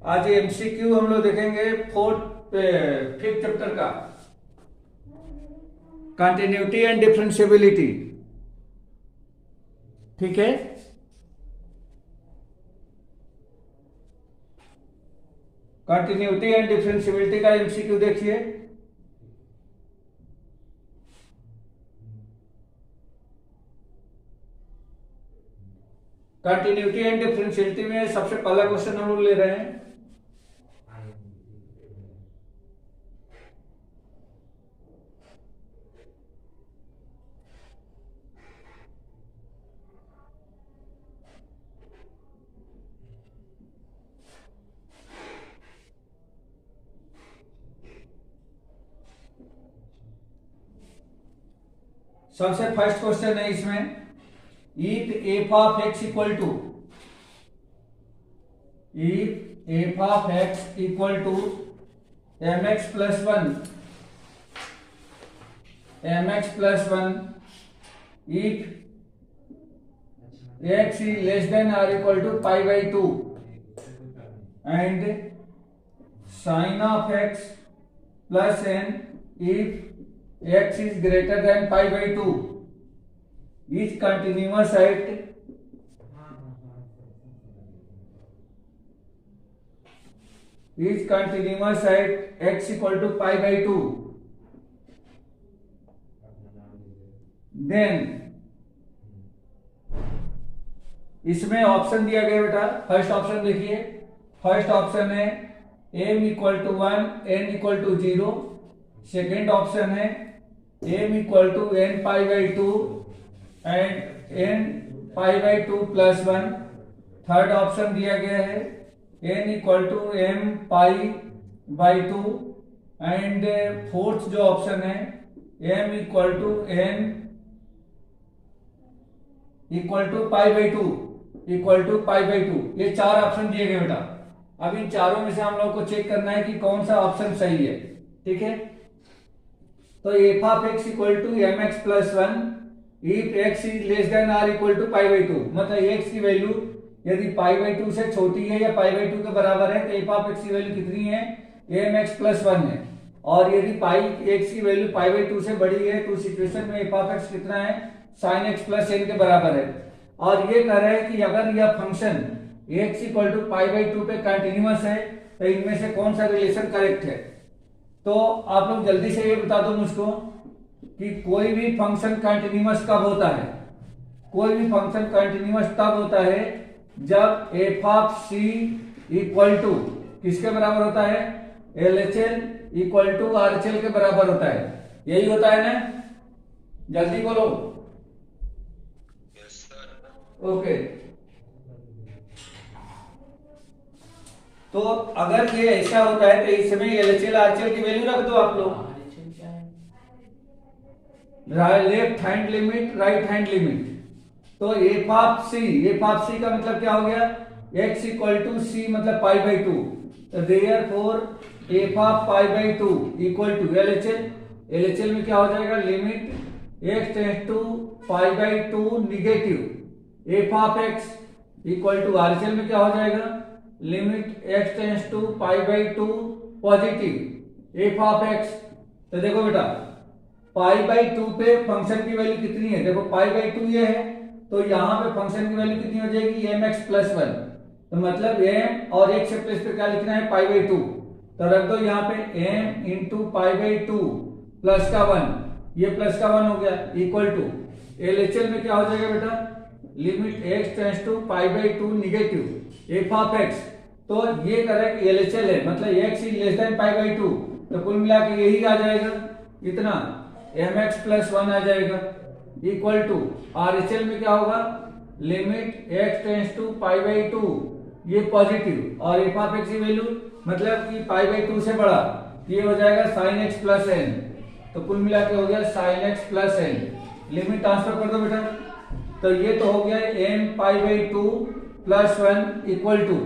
आज एमसीक्यू हम लोग देखेंगे फिफ्थ चैप्टर का कंटिन्यूटी एंड डिफरेंशिएबिलिटी। ठीक है, कंटिन्यूटी एंड डिफरेंशिएबिलिटी का एमसीक्यू देखिए। कंटिन्यूटी एंड डिफरेंशिएबिलिटी में सबसे पहला क्वेश्चन हम लोग ले रहे हैं। सबसे फर्स्ट क्वेश्चन है इसमें, if f of x equal to mx plus 1 if x is less than or equal to pi by 2 and sin of x plus n if x is greater than pi by 2 is continuous at x equal to pi by 2, then इसमें option दिया गया बेटा। First option देखिए, option ऑप्शन है m equal to 1 n equal to 0। Second option है m equal to n pi by 2 and n pi by 2 plus 1। Third option दिया गया है n equal to m pi by 2 and fourth जो option है m equal to n equal to pi by 2 equal to pi by 2। ये चार option दिए गए बेटा। अब इन चारों में से हम लोग को चेक करना है कि कौन सा ऑप्शन सही है। ठीक है, तो f of x equal to m x plus 1 if x is less than r equal to pi by 2, मतलब एक्स की वैल्यू यदि पाई बाई 2 से छोटी है या पाई बाई 2 के बराबर है तो एफ ऑफ एक्स की वैल्यू कितनी है, एम एक्स प्लस 1 है। और यदि पाई एक्स की वैल्यू पाई बाई 2 से बड़ी है तो सिचुएशन में एफ ऑफ एक्स कितना है, साइन एक्स प्लस एन के बराबर है। और ये कह रहे हैं कि अगर यह function x equal to pi by 2 पे कंटिन्यूअस है तो इनमें से कौन सा रिलेशन करेक्ट है। तो आप लोग जल्दी से ये बता दो मुझको कि कोई भी फंक्शन कंटिन्यूअस कब होता है। कोई भी फंक्शन कंटिन्यूअस तब होता है जब f of c equal to किसके बराबर होता है, L H L equal to R H L के बराबर होता है। यही होता है ना, जल्दी बोलो। ओके, तो अगर ये ऐसा होता है तो इस समय L H L R H L की वैल्यू रख दो आप लोग। Left hand limit, right hand limit. तो एफ ऑफ सी का मतलब क्या हो गया, x इक्वल टू सी मतलब पाई बाई 2। तो therefore f of pi by 2 equal to L H L. L H L में क्या हो जाएगा, limit x tends to pi by 2 negative f of x equal to R H L में क्या हो जाएगा, limit x tends to pi by 2 positive f of x। तो देखो बेटा पाई बाई 2 पे फंक्शन की वैल्यू कितनी है, देखो पाई बाई 2 ये है तो यहाँ पे फंक्शन की वैल्यू कितनी हो जाएगी, एम एक्स प्लस 1। तो मतलब m और x के प्लेस पे क्या लिखना है, पाई बाई 2। तो रख दो यहाँ पे m into pi by 2 plus का 1, ये प्लस का 1 हो गया equal to L H L में क्या हो जाएगा बेटा, limit x tends to pi by 2 negative f of x। तो ये करेक्ट एल एच एल है, मतलब x is less than pi by 2। तो कुल मिला के यही आ जाएगा, इतना एम एक्स प्लस 1 आ जाएगा equal to R H L में क्या होगा, limit x tends to pi by 2 ये पॉजिटिव और एफ ऑफ एक्स की वैल्यू मतलब कि पाई बाई 2 से बड़ा, ये हो जाएगा साइन एक्स प्लस एन। तो कुल मिला के हो गया sine x plus n. Limit transfer कर दो बेटा, तो ये तो हो गया m pi by 2 plus 1 equal to,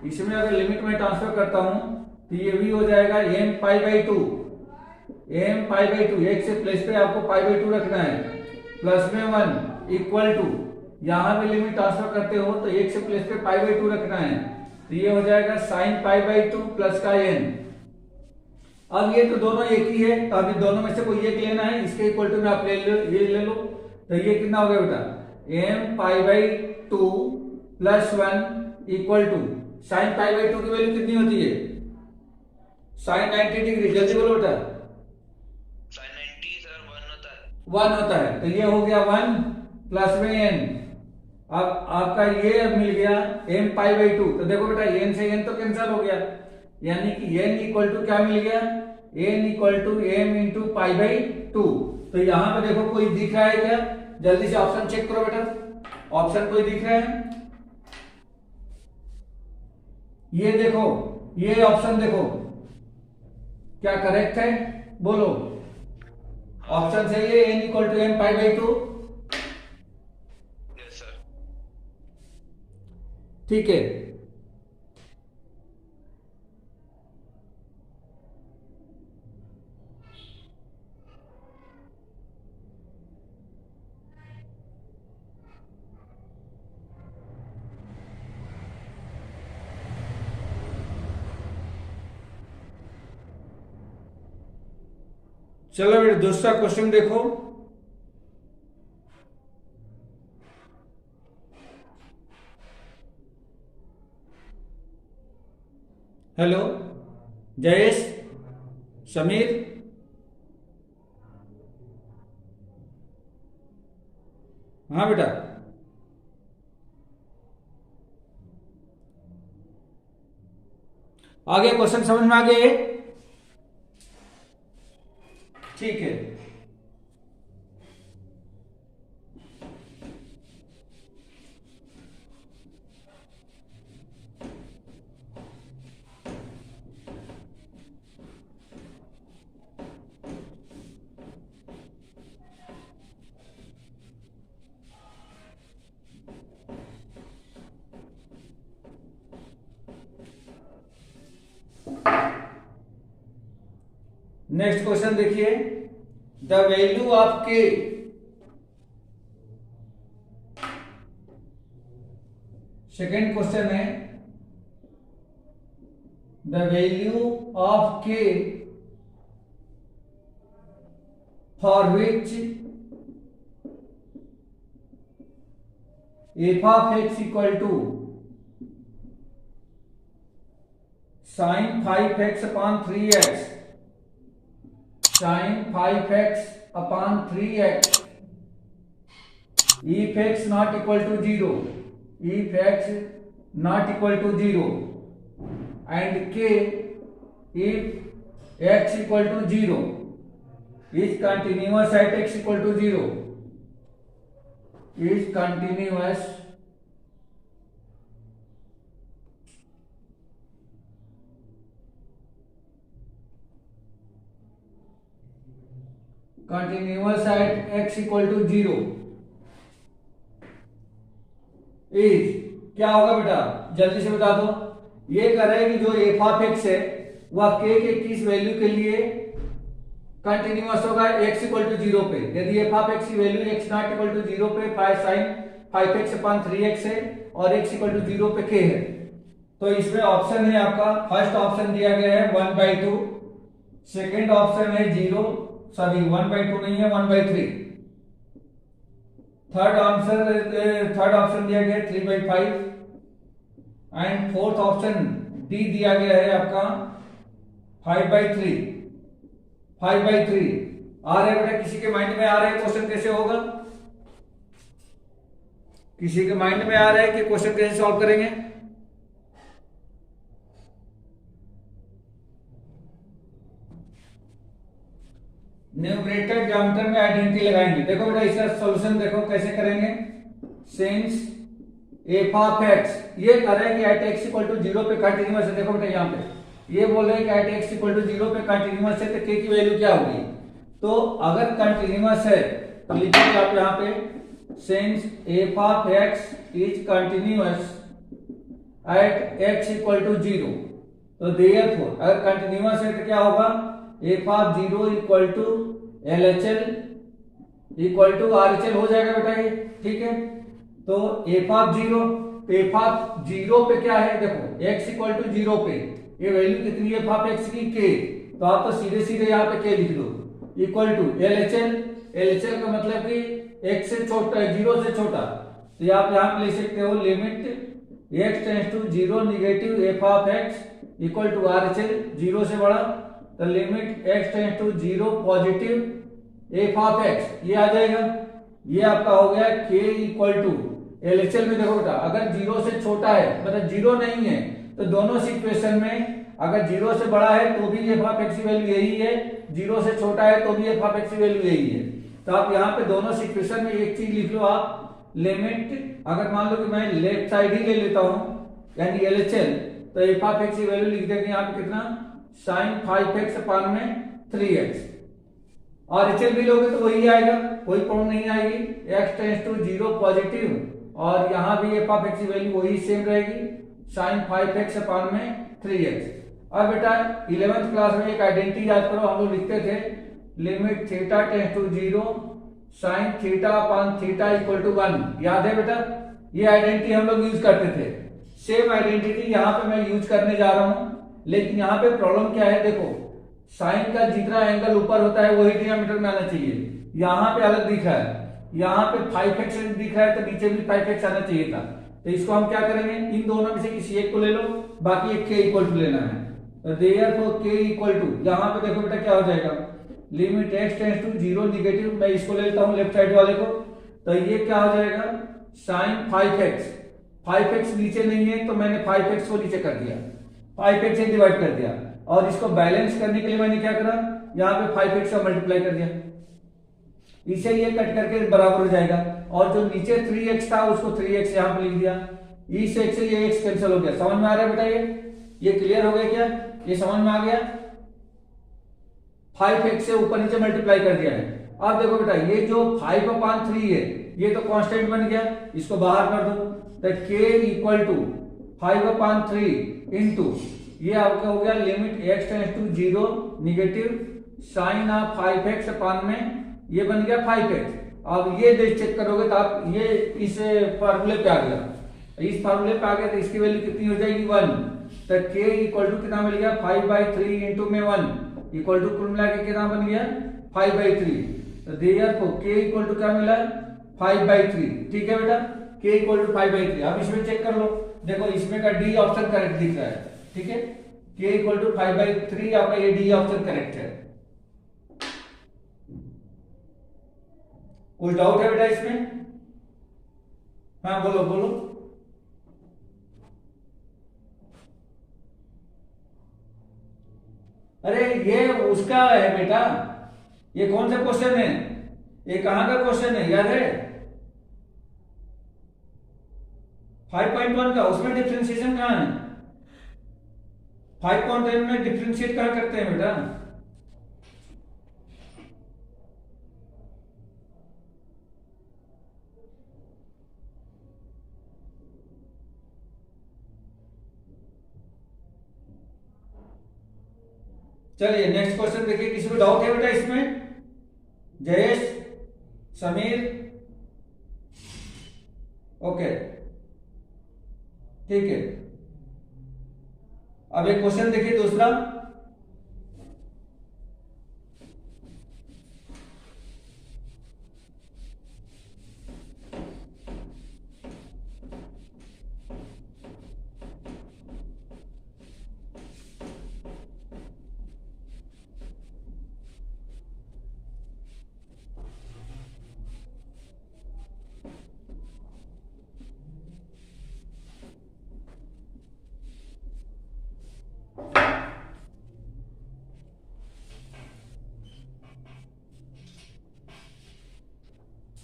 इसमें अगर लिमिट में ट्रांसफर करता हूं तो ये भी हो जाएगा m pi by 2, m pi by 2 एक से प्लेस पे आपको पाई बाई 2 रखना है, प्लस में 1 इक्वल टू, यहां पे लिमिट ट्रांसफर करते हो तो एक से प्लेस पे पाई बाई 2 रखना है, तो ये हो जाएगा साइन पाई बाई 2 प्लस का n। अब ये तो दोनों एक ही है, तो अभी दोनों में से कोई एक लेना है, इसके इक्वल टू में आप ले लो, ये ले लो। तो ये कितना हो गया बेटा, m pi by 2 plus 1 equal to sine pi by 2 की वैल्यू कितनी होती है, साइन 90 डिग्री। जल्दी बोलो बेटा। साइन 90 सर 1 होता है। 1 होता है, तो ये हो गया 1 प्लस में n। अब आपका ये अब मिल गया m पाई बाई 2। तो देखो बेटा n से n तो कैंसिल हो गया, यानी कि n इक्वल टू क्या मिल गया, n equal to m into pi by 2। तो यहां पे देखो कोई दिख रहा है क्या, जल्दी से ऑप्शन चेक करो बेटा, ऑप्शन कोई दिख रहा है, ये देखो, ये ऑप्शन देखो क्या करेक्ट है, बोलो। ऑप्शन सही है, n equal to m pi by 2। Yes sir. ठीक है, चलो बेटा दूसरा क्वेश्चन देखो। हेलो जयेश, समीर, हाँ बेटा, आगे क्वेश्चन समझ में आ गए, ठीक है। नेक्स्ट क्वेश्चन देखिए, the value of k, second question है, the value of k for which f of x equal to sine 5x upon 3x, sine 5x upon 3x, if x not equal to 0, if x not equal to 0 and k if x equal to 0 is continuous at x equal to 0, is continuous continuous at x equal to 0 is, क्या होगा बेटा जल्दी से बता दो। ये कह रहे हैं कि जो एफ ऑफ एक्स है वह के किस वैल्यू के लिए कंटिन्यूअस होगा, x इक्वल टू 0 पे। यदि एफ ऑफ एक्स की value x not equal to 0 पे 5 साइन 5x अपॉन 3x है और x इक्वल टू 0 पे k है, तो इसमें ऑप्शन है आपका, फर्स्ट ऑप्शन दिया गया है 1/2, सेकेंड ऑप्शन है 0, सॉरी 1/2 नहीं है 1/3, थर्ड ऑप्शन दिया गया है 3/5 एंड फोर्थ ऑप्शन डी दिया गया है आपका 5/3। 5/3 आ रहा है बेटा, किसी के माइंड में आ रहा है क्वेश्चन कैसे होगा, किसी के माइंड में आ रहा है कि क्वेश्चन कैसे सॉल्व करेंगे। न्यूमरेटर डिनोमिनेटर में आइडेंटिटी लगाएंगे। देखो बेटा इसका सॉल्यूशन देखो कैसे करेंगे। सिंस एफ ऑफ एक्स, ये कह रहे हैं कि एट एक्स इक्वल टू 0 पे कंटिन्यूअस है। देखो बेटा यहाँ पे ये बोल रहे हैं कि एट एक्स इक्वल टू 0 पे कंटिन्यूअस है, तो के की वैल्यू क्या होगी। तो अगर कंटिन्यूअस है तो लिखिए आप यहाँ पे since f of x is continuous at x equal to 0, तो देयरफॉर अगर कंटिन्यूअस है तो क्या होगा, f of 0 equal to LHL equal to RHL हो जाएगा बेटा ये, ठीक है। तो f of 0 f of zero पे क्या है, देखो एक्स इक्वल टू जीरो पे ये वैल्यू कितनी है एफ ऑफ एक्स की, के। तो आप तो सीधे सीधे यहाँ पे के लिख दो equal to L H L. L H L का मतलब कि एक्स से छोटा, जीरो से छोटा, तो आप यहाँ पे ले सकते हो limit x tends to zero negative f of x equal to R H L, zero से बड़ा, तो limit x tends to zero positive f of x, ये आ जाएगा। ये आपका हो गया के इक्वल टू एलएचएल में। देखो बेटा अगर जीरो से छोटा है मतलब जीरो नहीं है तो दोनों सिचुएशन में अगर जीरो से बड़ा है तो भी एफ ऑफ एक्स की वैल्यू यही है, जीरो से छोटा है तो भी एफ ऑफ एक्स की वैल्यू यही है। तो आप यहाँ पे दोनों सिचुएशन में एक चीज लिख लो आप, लिमिट अगर मान लो कि मैं लेफ्ट साइड ही ले लेता हूँ यानी एलएचएल, तो एफ ऑफ एक्स की वैल्यू लिख देंगे यहाँ पे कितना, साइन 5x अपान में 3x। और एचएल भी लोगे तो वही आएगा, कोई प्रॉब्लम नहीं आएगी, x tends to zero positive और यहाँ भी एफ ऑफ एक्स की वैल्यू वही सेम रहेगी, साइन 5x अपान में 3x। अब बेटा 11th क्लास में एक आइडेंटिटी याद करो, हम लोग लिखते थे limit theta tends to zero sine theta upon theta equal to 1, याद है बेटा? ये आइडेंटिटी हम लोग यूज करते थे। सेम आइडेंटिटी यहाँ पे मैं यूज करने जा रहा हूँ, लेकिन यहाँ पे प्रॉब्लम क्या है, देखो साइन का जितना एंगल ऊपर होता है वही डियामीटर में आना चाहिए, यहाँ पे अलग दिख रहा है, यहाँ पे 5x दिख रहा है तो नीचे भी 5x आना चाहिए था। तो इसको हम क्या करेंगे, इन दोनों में से किसी एक को ले लो, बाकी एक के इक्वल टू लेना है। तो देयरफॉर के इक्वल टू, यहाँ पे देखो बेटा क्या हो जाएगा, limit x tends to zero negative, मैं इसको ले लेता हूँ लेफ्ट साइड वाले को, तो ये क्या हो जाएगा साइन 5x। 5x नीचे नहीं है तो मैंने 5x को नीचे कर दिया, 5x से डिवाइड कर दिया, और इसको बैलेंस करने के लिए मैंने क्या करा, यहाँ पे 5x से मल्टीप्लाई कर दिया, इसे ये कट करके बराबर हो जाएगा। और जो नीचे 3x था उसको 3x यहाँ पे लिख दिया, इस x से ये x कैंसिल हो गया। समझ में आ रहा है बेटा? ये क्लियर हो गया क्या? ये समझ में आ गया? 5x से ऊपर नीचे मल्टीप्लाई कर दिया है। अब देखो बेटा ये जो 5/3 है ये तो कांस्टेंट बन गया, इसको बाहर कर दो, तो k इक्वल टू 5/3 इंटू ये आपका हो गया limit x tends to zero negative sine of 5x upon में ये बन गया 5x। अब ये देख चेक करोगे तो आप ये इस फार्मूले पे आ गया, इस फार्मूले पे आ गया तो इसकी वैल्यू कितनी हो जाएगी 1। तो k इक्वल टू कितना मिल गया 5/3 इंटू में 1 इक्वल टू कुल मिला के कितना बन गया 5/3। तो देयरफॉर k इक्वल टू क्या मिला 5/3। ठीक है बेटा, k इक्वल टू 5/3। अब इसमें चेक कर लो, देखो इसमें का डी ऑप्शन करेक्ट दिख रहा है। ठीक है, k इक्वल टू 5/3 आपका ये डी ऑप्शन करेक्ट है। कोई डाउट है बेटा इसमें? हाँ बोलो बोलो। अरे ये उसका है बेटा, ये कौन सा क्वेश्चन है, ये कहां का क्वेश्चन है याद है? 5.1 का, उसमें डिफरेंशिएशन कहां है? 5.10 में डिफरेंशिएट कहां करते हैं बेटा? चलिए नेक्स्ट क्वेश्चन देखिए, किसी को डाउट है बेटा इसमें? जयेश, समीर, ओके ठीक है। अब एक क्वेश्चन देखिए दूसरा,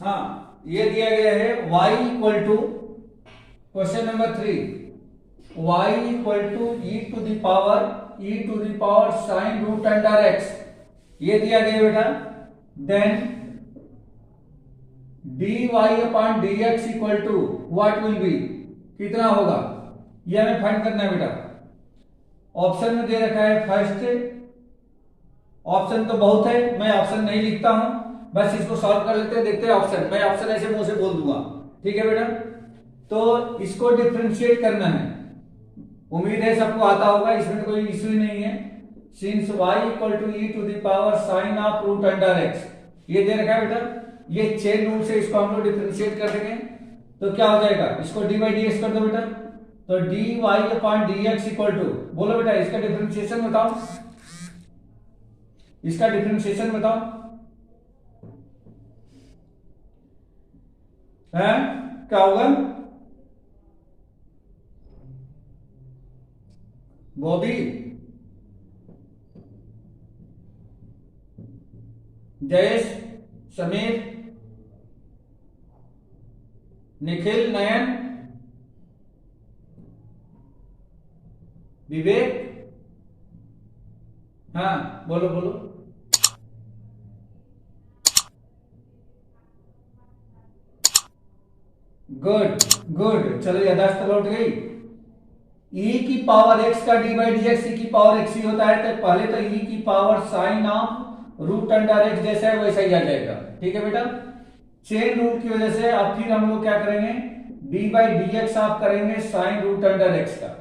हाँ ये दिया गया है y equal to, question number 3, y equal to e to the power sine root under x, ये दिया गया बेटा। Then dy upon dx equal to what will be, कितना होगा ये हमें फाइंड करना है बेटा। ऑप्शन में दे रखा है फर्स्ट, ऑप्शन तो बहुत है, मैं ऑप्शन नहीं लिखता हूं, बस इसको सॉल्व कर लेते हैं, देखते हैं ऑप्शन, मैं ऑप्शन ऐसे मुंह से बोल दूंगा। ठीक है बेटा, तो इसको डिफरेंशिएट करना है। उम्मीद है सबको आता होगा, इसमें कोई इश्यू नहीं है। Since y equal to e to the power sine of root under x, ये दे रखा है बेटा, ये चेन रूल से इसको हम लोग डिफरेंशिएट कर देंगे। तो क्या हो जाएगा, इसको डी बाई डी एक्स कर दो बेटा, तो d y upon d x equal to, बोलो बेटा इसका डिफरेंशिएशन बताओ, इसका डिफरेंशिएशन बताओ है क्या होगा बॉबी, जयेश, समीर, निखिल, नयन, विवेक, हाँ बोलो बोलो। गुड गुड, चलो यादाश्त लौट गई। e की पावर x का डी बाई डी एक्स की पावर x ही होता है, तो पहले तो e की power sine of root under x जैसा है वैसा ही आ जाएगा। ठीक है बेटा, चेन रूल की वजह से अब फिर हम लोग क्या करेंगे, d बाई डी एक्स आप करेंगे साइन रूट अंडर x का।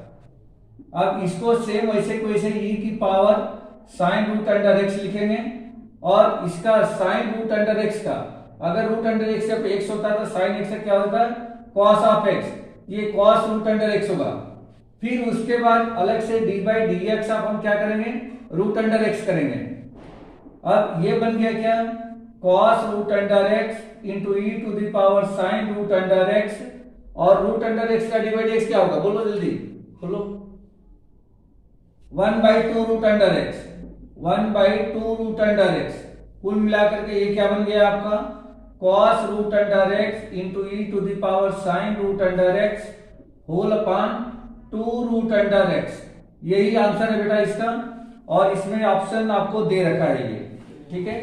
अब इसको सेम वैसे को वैसे e की power sine root under x लिखेंगे, और इसका साइन रूट अंडर x का, अगर रूट अंडर x का x होता है तो साइन x का क्या होता है, कॉस ऑफ x, ये कॉस रूट अंडर x होगा। फिर उसके बाद अलग से डी बाई डी एक्स आप हम क्या करेंगे, रूट अंडर एक्स करेंगे। अब ये बन गया क्या, cos root under x into e to the power sine root under x, और रूट अंडर एक्स का डी बाई डी एक्स क्या होगा, बोलो जल्दी बोलो, 1/2 root under x, 1/2 root under x, कुल मिलाकर के ये क्या बन गया आपका, cos root under x into e to the power sine root under x whole upon 2 root under x. यही आंसर है बेटा इसका, और इसमें ऑप्शन आपको दे रखा है ये, ठीक है,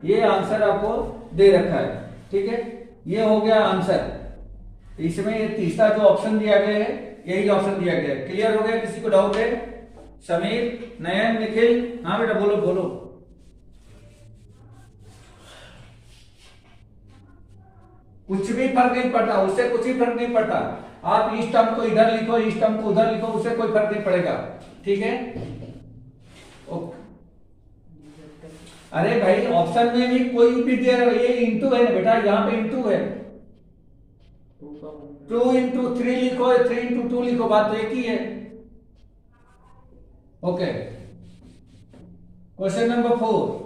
ये आंसर आपको दे रखा है। ठीक है, ये हो गया आंसर। इसमें ये तीसरा जो ऑप्शन दिया गया है यही ऑप्शन दिया गया है। क्लियर हो गया, किसी को डाउट है, समीर, नयन, निखिल, हाँ बेटा बोलो बोलो। कुछ भी फर्क नहीं पड़ता, उससे कुछ भी फर्क नहीं पड़ता, आप इस टर्म को इधर लिखो, इस टर्म को उधर लिखो, उससे कोई फर्क नहीं पड़ेगा। ठीक है, ओके। अरे भाई ऑप्शन में भी कोई भी दे रहा है, ये इंटू है ना बेटा, यहाँ पे इंटू है, 2 इंटू 3 लिखो, 3 इंटू 2 लिखो, बात तो एक ही है। Okay, question number 4,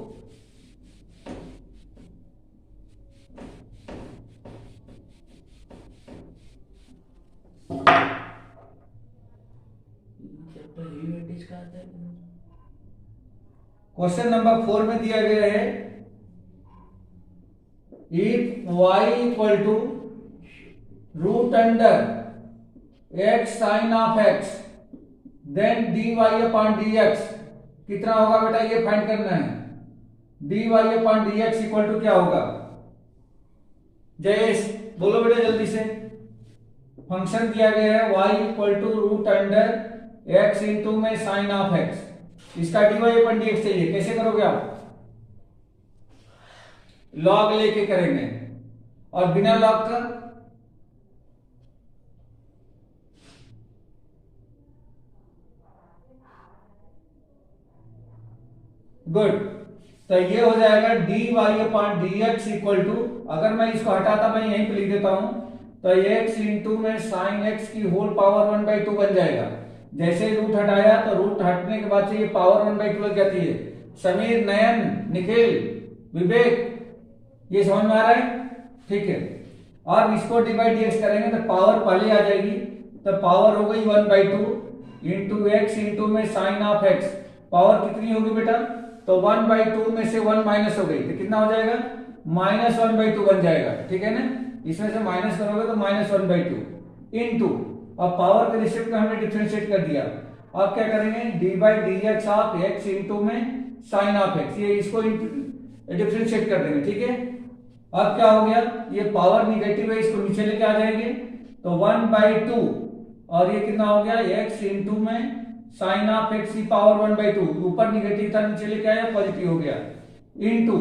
question number 4 में दिया गया है, if y equal to root under x sine of x then d y upon d x कितना होगा बेटा, ये फाइंड करना है। D y upon d x equal to क्या होगा, जयेश बोलो बेटा जल्दी से। फंक्शन दिया गया है y equal to root under x into में साइन ऑफ एक्स, इसका dy अपन dx चाहिए, कैसे करोगे आप, लॉग लेके करेंगे, और बिना लॉग का गुड, तो ये हो जाएगा dy upon dx equal to, अगर मैं इसको हटाता मैं यहीं पे लिख देता हूं, तो x इंटू में साइन x की होल पावर 1/2 बन जाएगा। जैसे रूट हटाया तो रूट हटने के बाद से ये पावर 1/2 लग जाती है। समीर, नयन, निखिल, विवेक, ये समझ में आ रहा है, ठीक है। और इसको डिवाइड एक्स करेंगे तो पावर पहले आ जाएगी, तो पावर हो गई 1/2 इंटू एक्स इंटू में साइन ऑफ एक्स, पावर कितनी होगी बेटा, तो 1/2 में से 1 माइनस हो गई तो कितना हो जाएगा, -1/2 बन जाएगा। ठीक है ना, इसमें से माइनस करोगे तो -1/2 इंटू, अब पावर के रिसिप्ट को हमने डिफरेंशिएट कर दिया। अब क्या करेंगे, D by d x of x into में साइन ऑफ एक्स, ये इसको डिफरेंशिएट कर देंगे। ठीक है, अब क्या हो गया, ये पावर निगेटिव है, इसको नीचे लेके आ जाएंगे, तो 1/2 और ये कितना हो गया, एक्स इंटू में साइन ऑफ एक्स की पावर 1/2, ऊपर निगेटिव था नीचे लेके आया पॉजिटिव हो गया, इंटू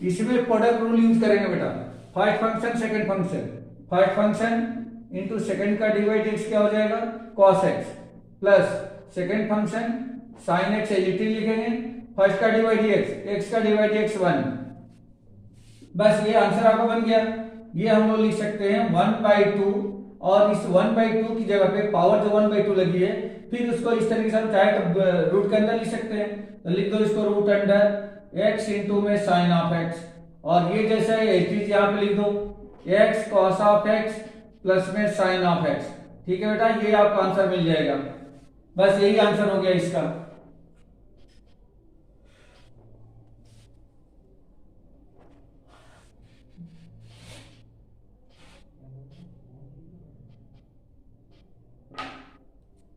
इसमें प्रोडक्ट रूल यूज करेंगे बेटा, first function second function, first function into second का डिवाइड एक्स क्या हो जाएगा cos x, plus second function sine x LT लिखेंगे, फर्स्ट का डिवाइड एक्स का डिवाइड एक्स 1। बस ये आंसर आपका बन गया। ये हम लोग लिख सकते हैं 1/2, और इस 1/2 की जगह पे पावर जो 1/2 लगी है, फिर उसको इस तरीके से हम चाहे तो रूट के अंदर लिख सकते हैं, तो लिख दो इसको रूट अंडर एक्स इंटू में साइन ऑफ एक्स, और ये जैसा है एक चीज यहाँ पे लिख दो x cos of x plus में साइन ऑफ एक्स। ठीक है बेटा, ये आपको आंसर मिल जाएगा। बस यही आंसर हो गया इसका।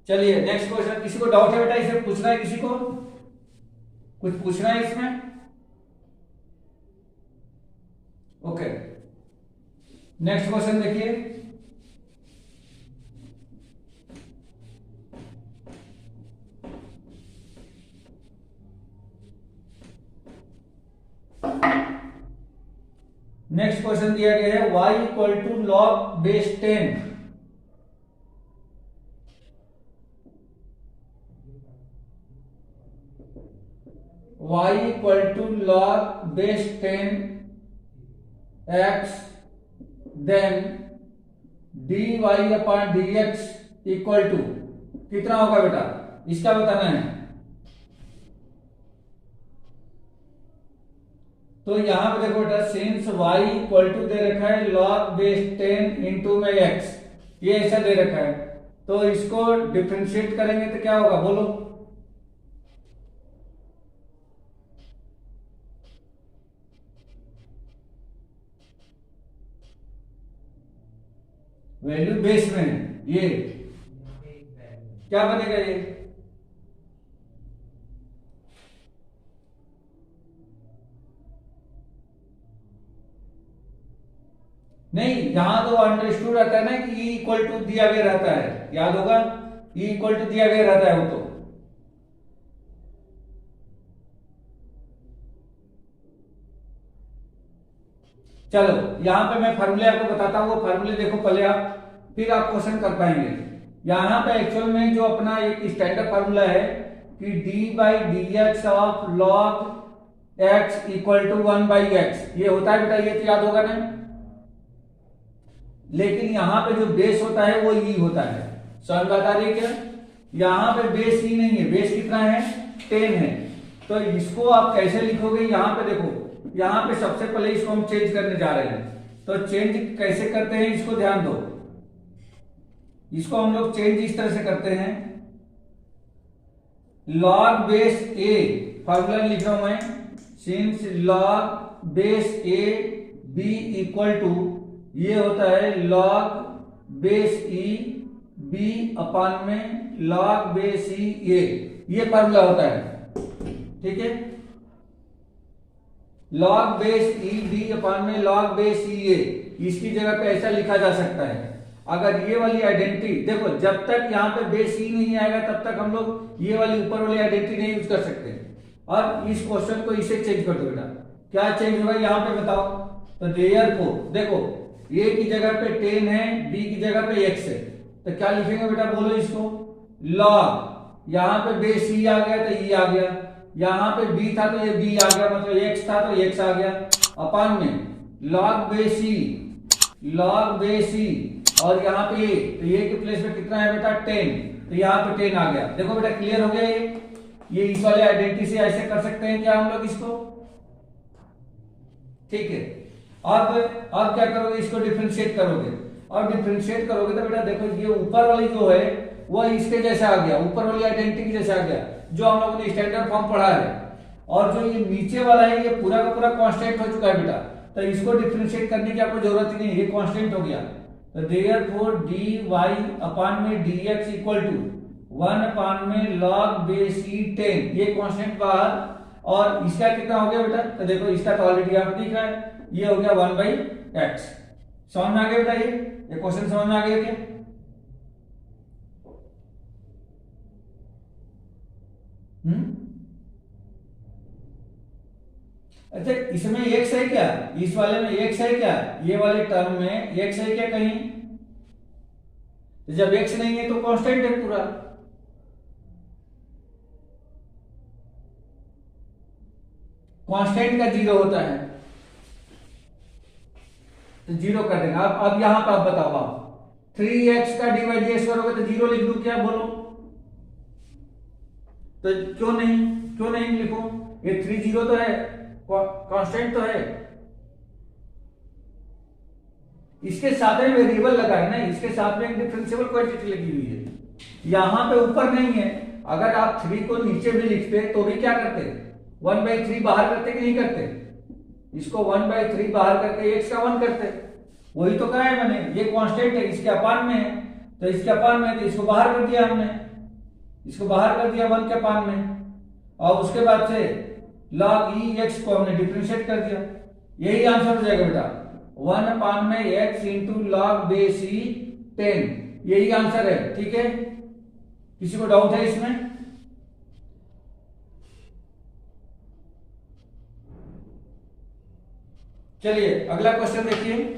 चलिए नेक्स्ट क्वेश्चन। किसी को डाउट है बेटा, इसे पूछना है, किसी को कुछ पूछना है इसमें? ओके, नेक्स्ट क्वेश्चन देखिए। नेक्स्ट क्वेश्चन दिया गया है y equal to log base 10 y equal to log base 10 x, then dy upon dx equal to कितना होगा बेटा, इसका बताना है। तो यहां पे देखो बेटा, सिंस y इक्वल टू दे रखा है लॉग बेस 10 इंटू में x, ये ऐसा दे रखा है, तो इसको डिफरेंशिएट करेंगे तो क्या होगा बोलो? वैल्यू बेस में है, ये क्या बनेगा ये? नहीं, यहां तो अंडरस्टूड रहता है ना कि ई इक्वल टू दिया गया रहता है, याद होगा ई इक्वल टू दिया गया रहता है वो। तो चलो यहां पे मैं फार्मूले आपको बताता हूं, वो फार्मूले देखो पहले आप, फिर आप क्वेश्चन कर पाएंगे। यहां पे एक्चुअल में जो अपना एक स्टैंडर्ड फार्मूला है कि d/dx of log x equal to 1/x, ये होता है बेटा, ये तो याद होगा ना। लेकिन यहां पे जो बेस होता है वो ई होता है, समझ बता रही क्या? यहां पे बेस ई नहीं है, बेस कितना है 10 है। तो इसको आप कैसे लिखोगे, यहां पे देखो, यहां पे सबसे पहले इसको हम चेंज करने जा रहे हैं, तो चेंज कैसे करते हैं इसको ध्यान दो। इसको हम लोग चेंज इस तरह से करते हैं, log बेस a, फॉर्मूला लिख रहा हूं मैं, since log base a b equal to, ये होता है log base e b upon में log बेस e a, ये फॉर्मूला होता है। ठीक है, log base E B upon में log बेस ई ए, इसकी जगह पे ऐसा लिखा जा सकता है। अगर ये वाली आइडेंटिटी देखो, जब तक यहाँ पे बेस ई नहीं आएगा तब तक हम लोग ये वाली ऊपर वाली आइडेंटिटी नहीं यूज कर सकते। और इस क्वेश्चन को इसे चेंज कर दो बेटा, क्या चेंज होगा यहाँ पे बताओ? तो देयरफॉर देखो, ए की जगह पे 10 है, बी की जगह पे x है, तो क्या लिखेंगे बेटा बोलो इसको? log, यहाँ पे बेस ई आ गया तो ई आ गया, यहां पे b था तो ये b आ गया, मतलब x था तो x आ गया, अपान में log base e, log base e, और यहाँ पे a, तो ये के प्लेस में कितना है बेटा 10, तो यहाँ पे 10 आ गया। देखो बेटा क्लियर हो गया ये इस वाले आइडेंटिटी से ऐसे कर सकते हैं क्या हम लोग इसको? ठीक है, अब क्या करोगे, इसको डिफरेंशिएट करोगे, और डिफरेंशिएट करोगे तो बेटा देखो ये ऊपर वाली जो है वो इसके जैसा आ गया, ऊपर वाली आइडेंटिटी जैसा आ गया जो हम लोगों ने स्टैंडर्ड फॉर्म पढ़ा है, और जो ये नीचे वाला है ये पूरा का पूरा कांस्टेंट हो चुका है बेटा, तो इसको डिफरेंशिएट करने की आपको जरूरत ही नहीं, ये कांस्टेंट हो गया। तो देयरफॉर dy अपान में dx इक्वल टू 1 अपान में log बेस e 10, ये कांस्टेंट बाहर, और इसका कितना हो गया बेटा? तो देखो इसका तो ऑलरेडी यहाँ पे दिख रहा है, ये हो गया 1/x। समझ में आ गया बेटा? ये क्वेश्चन समझ में आ गया क्या? अच्छा, इसमें x है क्या? इस वाले में x है क्या? ये वाले टर्म में x है क्या कहीं? तो जब x नहीं है तो कांस्टेंट है पूरा। कांस्टेंट का 0 होता है तो 0 कर देगा। अब यहां पर आप बताओ, आप 3x का dy dx करोगे तो 0 लिख दूं क्या, बोलो? तो क्यों नहीं लिखूं? ये 3 0 तो है, कांस्टेंट तो है। इसके साथ में वेरिएबल लगा है ना, इसके साथ में एक डिफरेंशिएबल क्वांटिटी लगी हुई है। यहां पे ऊपर नहीं है। अगर आप 3 को नीचे भी लिखते तो भी क्या करते, 1/3 बाहर करते कि नहीं करते? इसको 1/3 बाहर करके x का 1 करते। वही तो कहा है मैंने, ये कांस्टेंट है, इसके अपान में है, तो इसके अपान में, तो इसको बाहर कर दिया हमने, इसको बाहर कर दिया 1 के अपान में, और उसके बाद से log e x को हमने डिफरेंशिएट कर दिया। यही आंसर हो जाएगा बेटा, 1 अपान में x into log base e 10, यही आंसर है। ठीक है, किसी को डाउट है इसमें? चलिए अगला क्वेश्चन देखिए।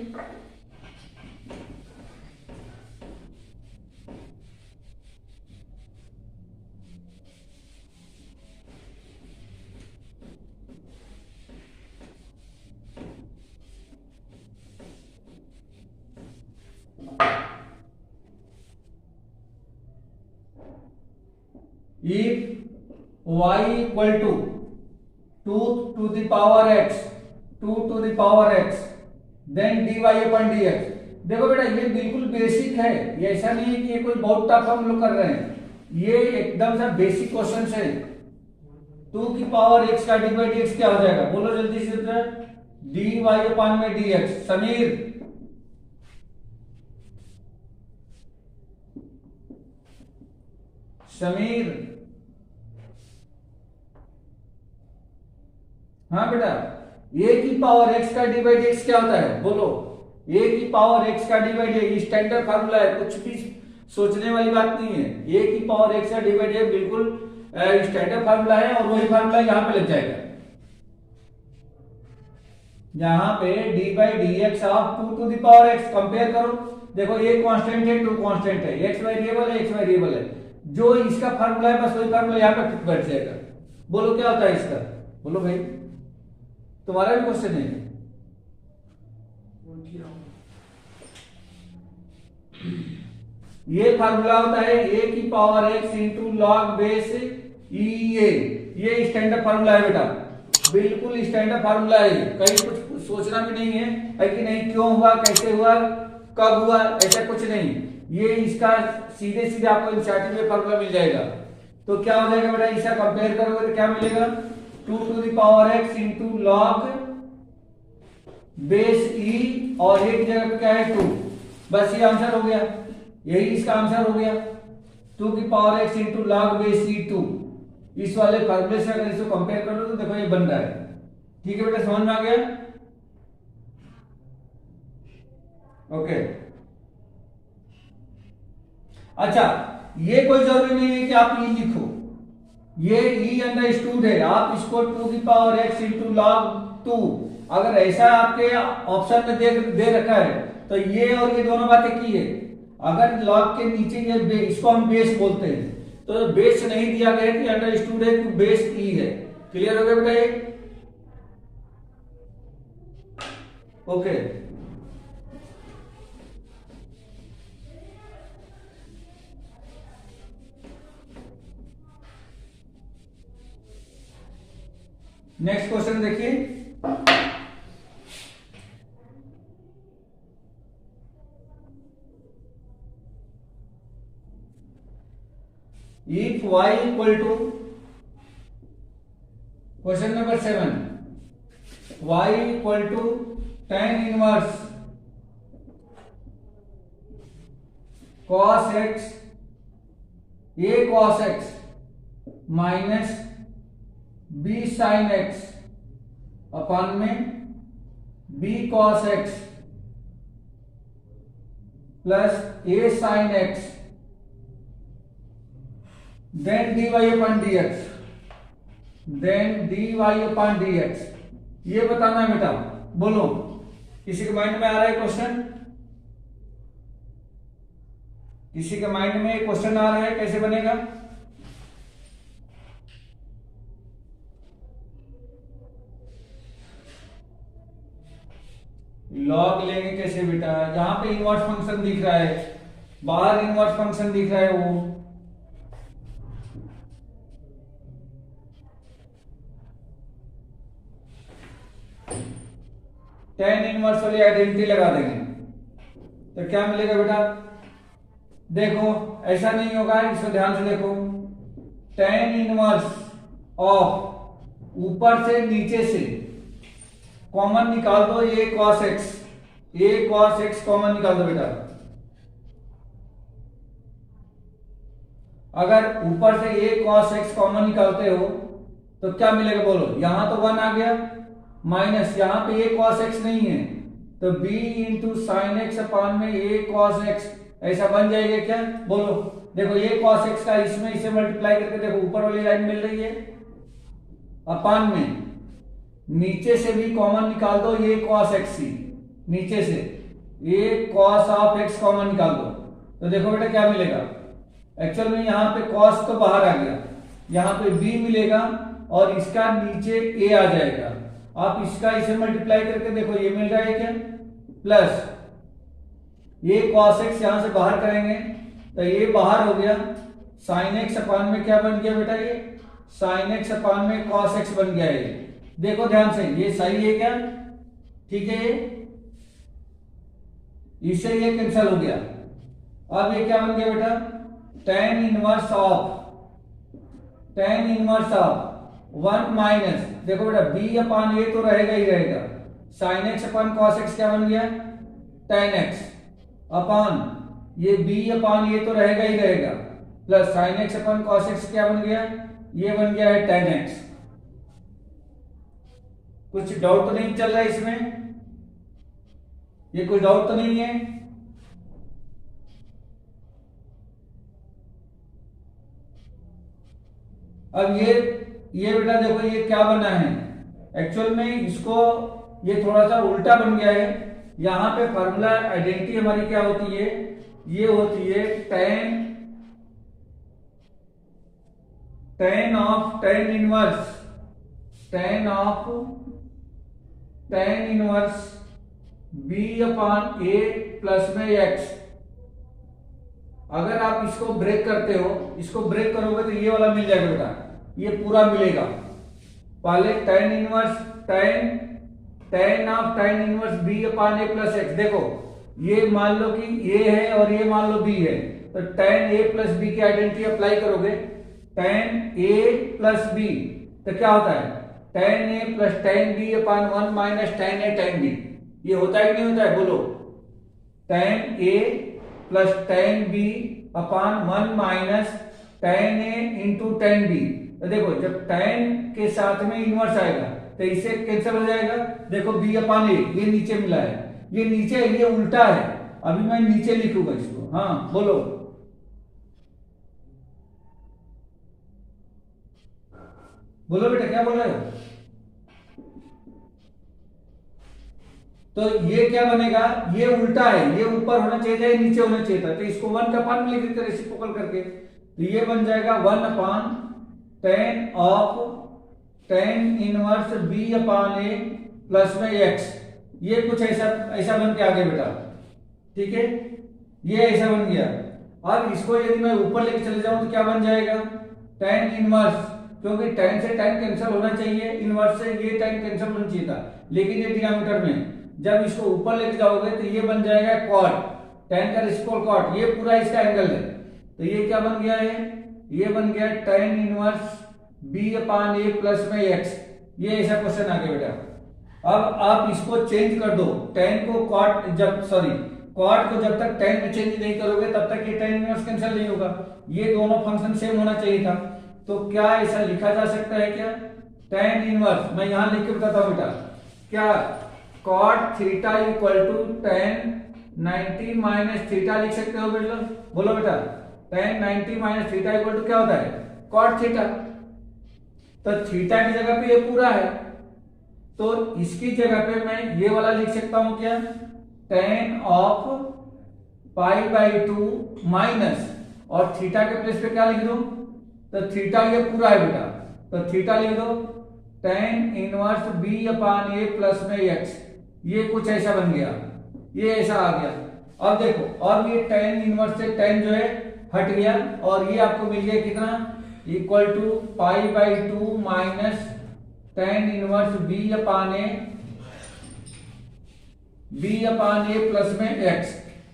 If y equal to 2 to the power x, 2 to the power x, then dy upon dx। देखो बेटा ये बिल्कुल बेसिक है, ये ऐसा नहीं है कि ये कोई बहुत टफ हम लोग कर रहे हैं, ये एकदम सा बेसिक क्वेश्चन है। 2 की पावर x का dy dx क्या हो जाएगा, बोलो जल्दी से? dy upon में dx। समीर, हाँ बेटा, a की पावर x का dy dx क्या होता है, बोलो? a की पावर x का dy dx स्टैंडर्ड फार्मूला है, कुछ भी सोचने वाली बात नहीं है। a की पावर x का dy dx बिल्कुल स्टैंडर्ड फार्मूला है, और वही फार्मूला यहाँ पे लग जाएगा। यहाँ पे dy dx of 2 to the power x compare करो, देखो एक कांस्टेंट है, 2 कांस्टेंट है, x वेरिएबल है, जो इसका फार्मूला है बस वही फार्मूला यहाँ पे फिट बैठ जाएगा। बोलो क्या होता है इसका, बोलो भाई, तुम्हारा भी क्वेश्चन है। ये फार्मूला होता है a की power x into log base e a, ये स्टैंडर्ड फार्मूला है बेटा, बिल्कुल स्टैंडर्ड फार्मूला है, कहीं कुछ सोचना भी नहीं है कि नहीं क्यों हुआ, कैसे हुआ, कब हुआ, ऐसा कुछ नहीं। ये इसका सीधे सीधे आपको एनसीईआरटी में फार्मूला मिल जाएगा। तो क्या हो जाएगा बेटा, इसका कंपेयर करोगे तो क्या मिलेगा, 2 to the power x into log base e, और एक जगह पे क्या है 2, बस ये आंसर हो गया, यही इसका आंसर हो गया। 2 की power x into log base e 2, इस वाले फार्मूले से अगर इसको कंपेयर कर लो तो देखो ये बन रहा है। ठीक है बेटा, समझ में आ गया? ओके, अच्छा, ये कोई जरूरी नहीं है कि आप ई लिखो, ये ई अंडरस्टूड है, आप इसको 2 की पावर x इंटू लॉग 2, अगर ऐसा आपके ऑप्शन में दे रखा है तो ये और ये दोनों बातें की है। अगर लॉग के नीचे ये इसको हम बेस बोलते हैं, तो बेस नहीं दिया गया कि अंडरस्टूड है कि बेस ई है। क्लियर हो गया बेटा ये? ओके, नेक्स्ट क्वेश्चन देखिए। If y equal to, question number 7, y equal to tan inverse cos x, a cos x minus b sin x अपन में b cos x plus a sin x, then dy upon dx, ये बताना है बेटा। बोलो, किसी के mind में आ रहा है क्वेश्चन? किसी के माइंड में क्वेश्चन आ रहा है कैसे बनेगा? लॉग लेंगे कैसे बेटा? यहाँ पे इनवर्स फंक्शन दिख रहा है, बाहर इनवर्स फंक्शन दिख रहा है वो। टेन इनवर्स वाली आइडेंटिटी लगा देंगे तो क्या मिलेगा बेटा? देखो ऐसा नहीं होगा, इसको ध्यान से देखो। टेन इनवर्स ऑफ ऊपर से नीचे से कॉमन निकाल दो, ए कॉस एक्स, ए कॉस एक्स कॉमन निकाल दो बेटा। अगर ऊपर से ए कॉस एक्स कॉमन निकालते हो तो क्या मिलेगा बोलो? यहां तो 1 आ गया, माइनस यहां पे ए कॉस एक्स नहीं है तो b इंटू साइन एक्स अपान में ए कॉस एक्स ऐसा बन जाएगा क्या बोलो? देखो ए कॉस एक्स का इसमें इसे मल्टीप्लाई करके देखो, ऊपर वाली लाइन मिल रही है अपान में, नीचे से भी कॉमन निकाल दो ए कॉस एक्स ही, नीचे से ए कॉस ऑफ एक्स कॉमन निकाल दो तो देखो बेटा क्या मिलेगा? एक्चुअल में यहाँ पे कॉस तो बाहर आ गया, यहाँ पे b मिलेगा और इसका नीचे a आ जाएगा। आप इसका इसे मल्टीप्लाई करके देखो, ये मिल रहा है क्या? प्लस ये cos x यहां से बाहर करेंगे तो ये बाहर हो गया, sin x अपान में क्या बन गया बेटा? ये sin x अपान में cos x बन गया है। देखो ध्यान से, ये सही है क्या? ठीक है, इससे ये कैंसिल हो गया। अब ये क्या बन गया बेटा? tan इनवर्स ऑफ 1 माइनस, देखो बेटा b अपान ये तो रहेगा ही रहेगा, sin x अपान cos x क्या बन गया? tan x अपान ये b अपान ये तो रहेगा ही रहेगा, प्लस sin x अपान cos x क्या बन गया? ये बन गया है tan x। कुछ डाउट तो नहीं चल रहा है इसमें? ये कोई डाउट तो नहीं है? अब ये बेटा देखो ये क्या बना है, एक्चुअल में इसको ये थोड़ा सा उल्टा बन गया है। यहां पे फार्मूला आइडेंटिटी हमारी क्या होती है? ये होती है tan of tan inverse b upon a plus में x। अगर आप इसको ब्रेक करते हो, इसको ब्रेक करोगे तो ये वाला मिल जाएगा बेटा, ये पूरा मिलेगा। पहले tan of tan inverse b upon a plus x। देखो ये मान लो कि a है और ये मान लो b है, तो tan a प्लस b की आइडेंटिटी अप्लाई करोगे, tan a प्लस b तो क्या होता है? tan a plus tan b upon 1 minus tan a tan b। ये होता है कि नहीं होता है बोलो? tan a plus tan b upon 1 minus tan a into tan b। तो देखो जब tan के साथ में इनवर्स आएगा तो इसे कैंसिल हो जाएगा। देखो b अपान a ये नीचे मिला है, ये नीचे है, ये उल्टा है। अभी मैं नीचे लिखूंगा इसको। हाँ बोलो, बोलो बेटा क्या बोल रहे हो? तो ये क्या बनेगा? ये उल्टा है, ये ऊपर होना चाहिए था, ये नीचे होना चाहिए था, तो इसको 1 का पान में लिख देते रेसिप्रोकल करके, तो ये बन जाएगा 1 अपान tan of tan inverse b upon a plus में x। ये कुछ ऐसा बन के आ गया बेटा, ठीक है, ये ऐसा बन गया। अब इसको यदि मैं ऊपर लेके चले जाऊं तो क्या बन जाएगा? tan इनवर्स, क्योंकि tan से tan कैंसिल होना चाहिए, इनवर्स से ये tan कैंसिल होना चाहिए था, लेकिन ये डिनोमिनेटर में जब इसको ऊपर लेके जाओगे तो ये बन जाएगा cot, tan का रेसिप्रोकल cot, ये पूरा इसका एंगल है। तो ये क्या बन गया है? ये बन गया tan inverse b upon a plus में x। ये ऐसा क्वेश्चन आ गया बेटा। अब आप इसको चेंज कर दो, tan को cot cot को जब तक tan में चेंज नहीं करोगे तब तक ये tan इनवर्स कैंसिल नहीं होगा। ये दोनों फंक्शन सेम होना चाहिए था। तो क्या ऐसा लिखा जा सकता है क्या? tan इनवर्स, मैं यहां लिख के बताता हूं बेटा, क्या cot theta equal to tan 90 minus theta लिख सकते हो बेटा? बोलो बेटा, tan 90 minus theta equal to क्या होता है? cot theta. तो थीटा की जगह पे ये पूरा है, तो इसकी जगह पे मैं ये वाला लिख सकता हूं क्या? tan ऑफ π/2 माइनस, और थीटा के प्लेस पे क्या लिख दो, तो थीटा ये पूरा है बेटा, तो थीटा लिख दो tan इनवर्स b/a प्लस में x, ये कुछ ऐसा बन गया, ये ऐसा आ गया। अब देखो, अब ये tan इनवर्स से tan जो है हट गया, और ये आपको मिल गया कितना, equal to π/2 minus tan inverse b/a plus में x,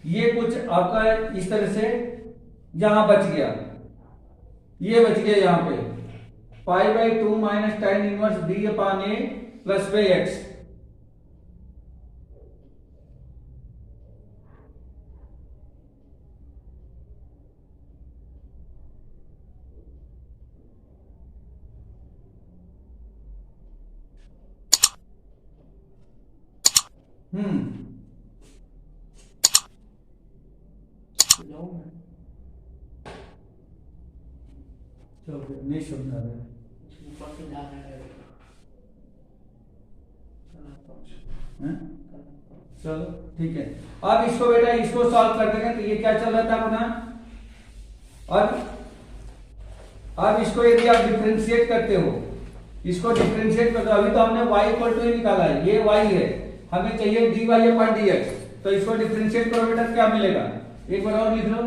ये कुछ आपका इस तरह से यहां बच गया, ये बच गया यहां पे π/2 minus tan inverse b/a plus में x। नहीं समझा रहे, चलो ठीक है। अब इसको बेटा इसको सॉल्व कर देंगे, तो ये क्या चल रहा था अपना, अब इसको यदि आप डिफरेंशिएट करते हो, इसको डिफरेंशिएट करते हो, अभी तो हमने y इक्वल टू निकाला है, ये y है, हमें चाहिए dy/dx, तो इसको डिफरेंशिएट करो बेटा, क्या मिलेगा, एक बार और लिख लो,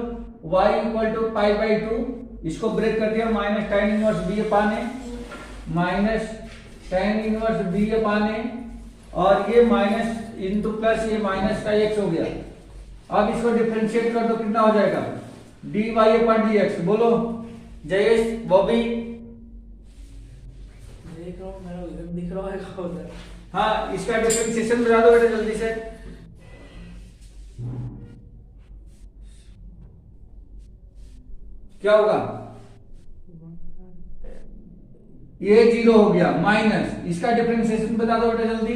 y इक्वल टू π/2, इसको ब्रेक कर दिया, minus tan inverse b/a minus tan inverse b/a, और ये माइनस इंटू प्लस, ये माइनस का x हो गया। अब इसको डिफरेंशिएट कर दो, कितना हो जाएगा, dy/dx। बोलो जयेश, बॉबी, देख रहा हूँ, मेरा इधर दिख रहा है क्या उधर। हाँ, इसका डिफरेंशिएशन बता दो बेटा जल्दी से। क्या होगा, ये 0 हो गया, माइनस इसका डिफरेंशिएशन बता दो बेटा जल्दी।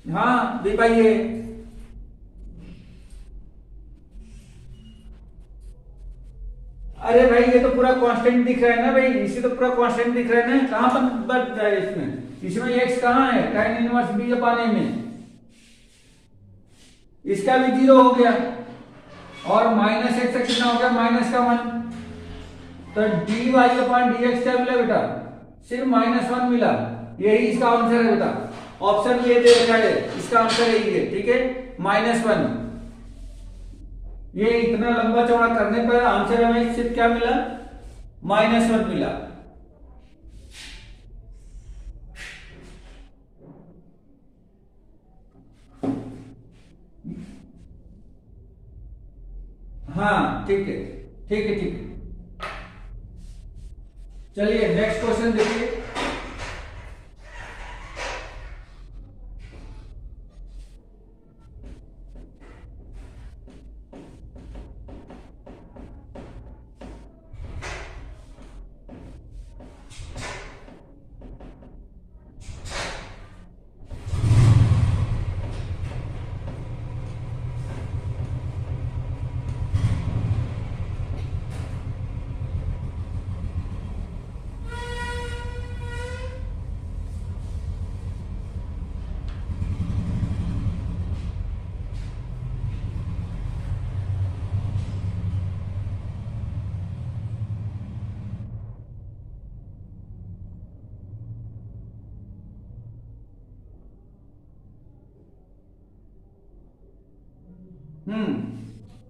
हाँ दिखाइए, अरे भाई ये तो पूरा कांस्टेंट दिख रहा है ना भाई, इसे तो पूरा कांस्टेंट दिख रहा है ना, कहां पर बढ़ रहा है इसमें x कहां है, tan इनवर्स b/a में, इसका भी 0 हो गया, और माइनस x कितना हो गया, माइनस का 1, तो dy/dx क्या मिला बेटा, सिर्फ -1 मिला, यही इसका आंसर है बेटा, ऑप्शन ये दे रखा है, इसका आंसर यही है, ठीक है, -1। ये इतना लंबा चौड़ा करने पर आंसर हमें सिर्फ क्या मिला, -1 मिला। हाँ ठीक है, ठीक है, ठीक है। चलिए नेक्स्ट क्वेश्चन देखिए।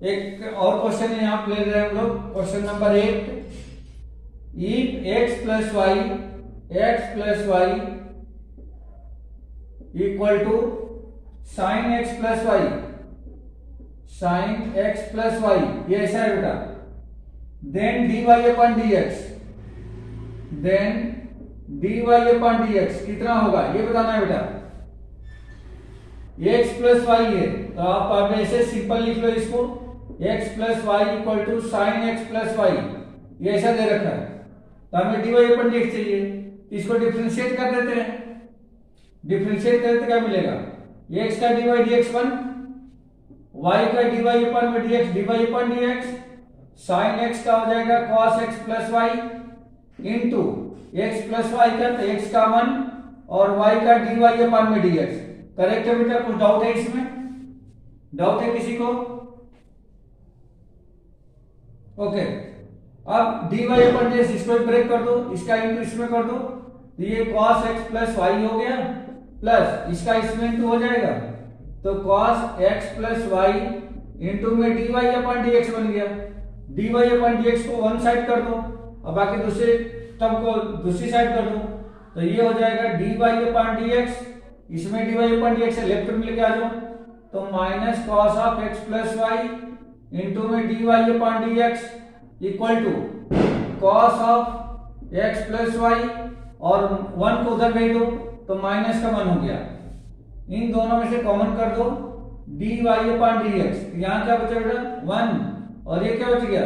एक और क्वेश्चन है यहाँ पे ले रहे हैं हम लोग, question number 8, if x plus Y equal to sine x plus Y, ये ऐसा है बेटा, देन dy/dx कितना होगा ये बताना है बेटा, x प्लस वाई है, तो आप ऐसे सिंपल लिख लो इसको, x plus Y equal to sine x plus Y, ये ऐसा दे रखा है, तो हमें dy/dx चाहिए, इसको डिफरेंशिएट कर देते हैं, डिफरेंशिएट करते क्या मिलेगा, x का dy/dx 1, y का dy/dx dy/dx, साइन x का हो जाएगा cos x plus Y into x plus Y का, तो x का 1 और y का dy/dx, करेक्ट है बेटा? कुछ डाउट है इसमें? डाउट है किसी को? ओके, अब dy अपन dx इसको ब्रेक कर दो, इसका इंटू इसमें कर दो, तो ये cos x प्लस वाई हो गया, प्लस इसका इसमें इंटू हो जाएगा, तो cos x plus Y into में dy अपन dx बन गया। dy अपन dx को वन साइड कर दो और बाकी दूसरे टर्म को दूसरी साइड कर दो, तो ये हो जाएगा dy अपन dx, इसमें dy अपन dx है, लेफ्ट में लेके आ जाओ, तो minus cos of x plus Y into में dy upon dx equal to cos of x plus Y और वन को उधर भेज दो तो माइनस का वन हो गया। इन दोनों में से कॉमन कर दो dy अपन dx, यहाँ क्या बचा बेटा? वन, और ये क्या बच गया?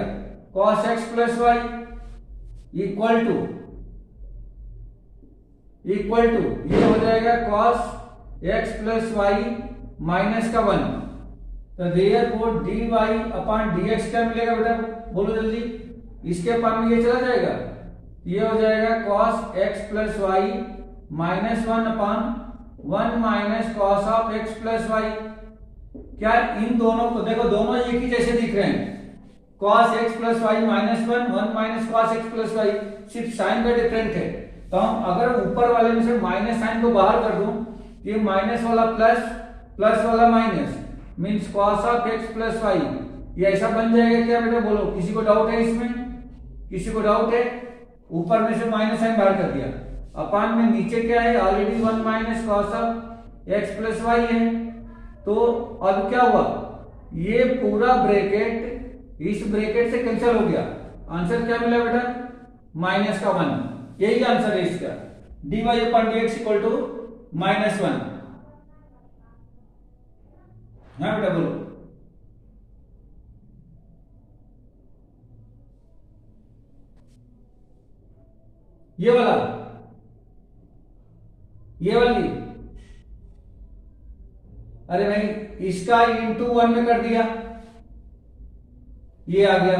cos x plus Y equal to ये हो जाएगा cos x plus Y minus का वन, तो देयरफॉर dy अपन dx क्या मिलेगा बेटा? बोलो जल्दी, इसके पास में ये चला जाएगा, ये हो जाएगा cos x plus Y minus one upon one minus cos of x plus Y. क्या इन दोनों को देखो, दोनों एक ही जैसे दिख रहे हैं, cos x plus Y minus one, one minus cos x plus Y, सिर्फ साइन का डिफरेंट है। तो हम अगर ऊपर वाले में से माइनस साइन को बाहर कर दूं, ये माइनस वाला प्लस, प्लस वाला minus, means cos of x plus Y, ये ऐसा बन जाएगा क्या बेटा? बोलो, किसी को डाउट है इसमें? किसी को डाउट है? ऊपर में से माइनस साइन बाहर कर दिया, अपान में नीचे क्या है? Already one minus cos of x plus Y है, तो अब क्या हुआ? ये पूरा ब्रैकेट इस ब्रैकेट से कैंसिल हो गया, आंसर क्या मिला बेटा? माइनस का वन, यही आंसर है इसका, dy upon dx equal to minus one. हाँ बेटा बोलो। ये वाला, ये वाली, अरे भाई इसका इंटू वन में कर दिया, ये आ गया,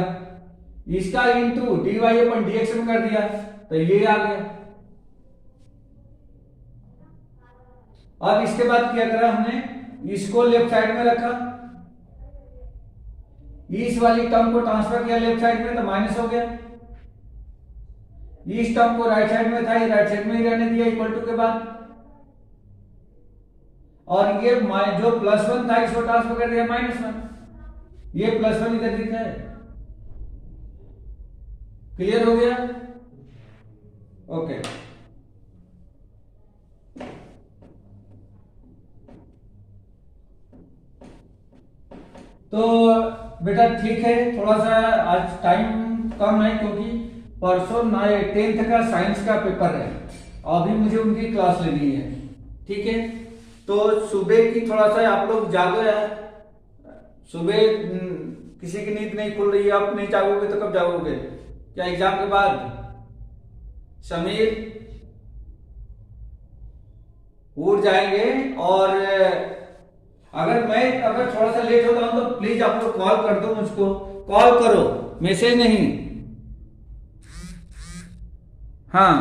इसका इंटू dy अपन dx में कर दिया, तो ये आ गया। अब इसके बाद क्या करा हमने? इसको लेफ्ट साइड में रखा, इस वाली टर्म को ट्रांसफर किया लेफ्ट साइड में, तो माइनस हो गया। इस टर्म को राइट साइड में था, ये राइट साइड में ही रहने दिया इक्वल टू के बाद, और ये जो प्लस वन था इसको ट्रांसफर कर दिया माइनस वन, ये प्लस वन इधर दिखा है। क्लियर हो गया? ओके, तो बेटा ठीक है, थोड़ा सा आज टाइम कम है क्योंकि परसों 10th का साइंस का पेपर है, अभी मुझे उनकी क्लास लेनी है, ठीक है? तो सुबह की थोड़ा सा आप लोग जागो यार, सुबह किसी की नींद नहीं खुल रही है, आप नहीं जागोगे तो कब जागोगे? क्या एग्जाम के बाद? समीर उठ जाएंगे, और अगर थोड़ा सा लेट होता हूं तो प्लीज आप लोग कॉल कर दो, मुझको कॉल करो, मैसेज नहीं। हाँ